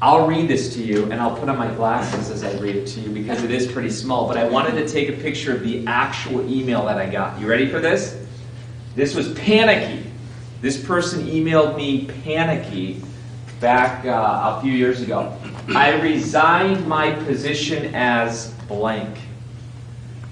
I'll read this to you, and I'll put on my glasses as I read it to you because it is pretty small, but I wanted to take a picture of the actual email that I got. You ready for this? This was panicky. This person emailed me panicky back a few years ago. I resigned my position as blank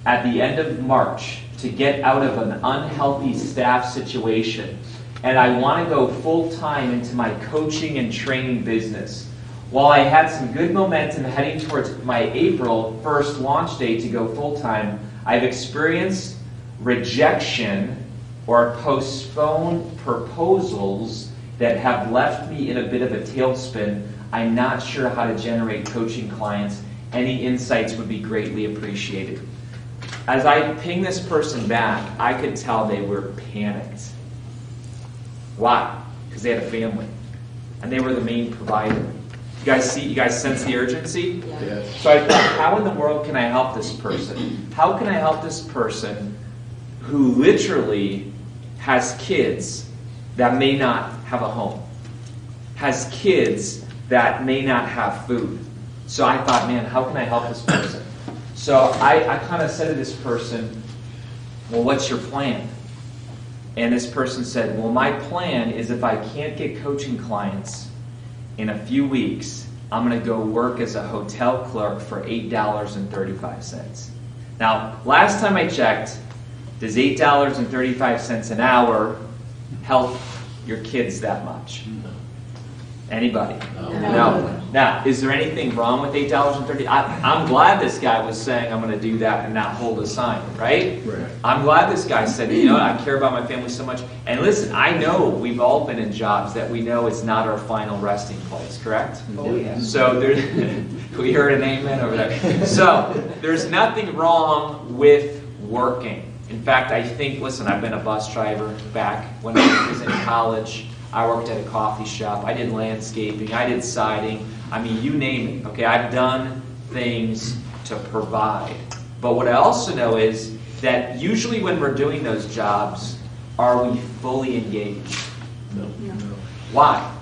at the end of March to get out of an unhealthy staff situation, and I want to go full-time into my coaching and training business. While I had some good momentum heading towards my April 1st launch date to go full-time, I've experienced rejection or postponed proposals that have left me in a bit of a tailspin. I'm not sure how to generate coaching clients. Any insights would be greatly appreciated. As I pinged this person back, I could tell they were panicked. Why? Because they had a family, and they were the main provider. You guys sense the urgency? Yeah. So I thought, how in the world can I help this person? How can I help this person who literally has kids that may not have a home, has kids that may not have food? So I thought, man, how can I help this person? So I kind of said to this person, well, what's your plan? And this person said, well, my plan is if I can't get coaching clients in a few weeks, I'm going to go work as a hotel clerk for $8.35. Now, last time I checked, does $8.35 an hour help your kids that much? Anybody? No. Now, is there anything wrong with $8.30? I'm glad this guy was saying I'm going to do that and not hold a sign, right? I'm glad this guy said, you know what, I care about my family so much. And listen, I know we've all been in jobs that we know it's not our final resting place, correct? Oh, yeah. So we heard an amen over there. So there's nothing wrong with working. In fact, I think, listen, I've been a bus driver back when I was in college. I worked at a coffee shop. I did landscaping. I did siding. I mean, you name it. Okay, I've done things to provide. But what I also know is that usually when we're doing those jobs, are we fully engaged? No. Why?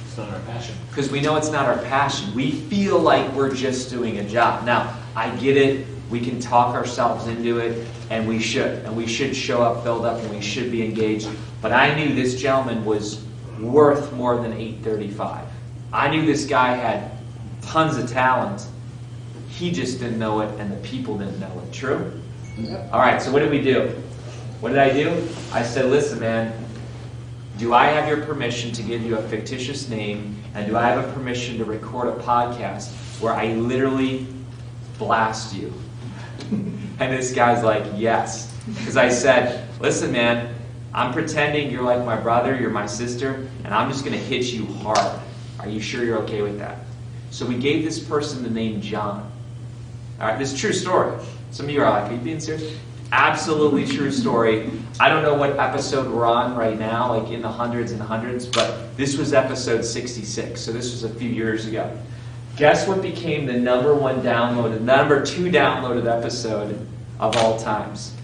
It's not our passion. Because we know it's not our passion. We feel like we're just doing a job. Now, I get it. We can talk ourselves into it, and we should. And we should show up, filled up, and we should be engaged. But I knew this gentleman was worth more than $8.35. I knew this guy had tons of talent. He just didn't know it, and the people didn't know it. True? Yep. All right, so what did we do? What did I do? I said, listen, man, do I have your permission to give you a fictitious name, and do I have a permission to record a podcast where I literally blast you? And this guy's like, yes. Because I said, listen, man, I'm pretending you're like my brother, you're my sister, and I'm just going to hit you hard. Are you sure you're okay with that? So we gave this person the name John. All right, this is a true story. Some of you are like, are you being serious? Absolutely true story. I don't know what episode we're on right now, like in the hundreds and hundreds, but this was episode 66, so this was a few years ago. Guess what became the number 2 downloaded episode of all times?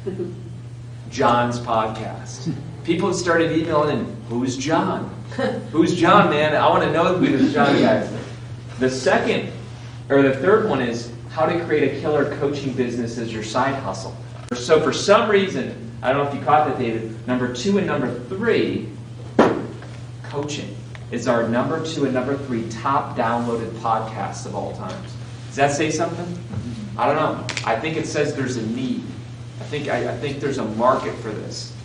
John's podcast. People started emailing in, who's John? Who's John, man? I want to know who this John guy is. The third one is how to create a killer coaching business as your side hustle. So for some reason, I don't know if you caught that, David, number 2 and number 3, coaching, is our number 2 and number 3 top downloaded podcasts of all times. Does that say something? I don't know. I think it says there's a need. I think there's a market for this.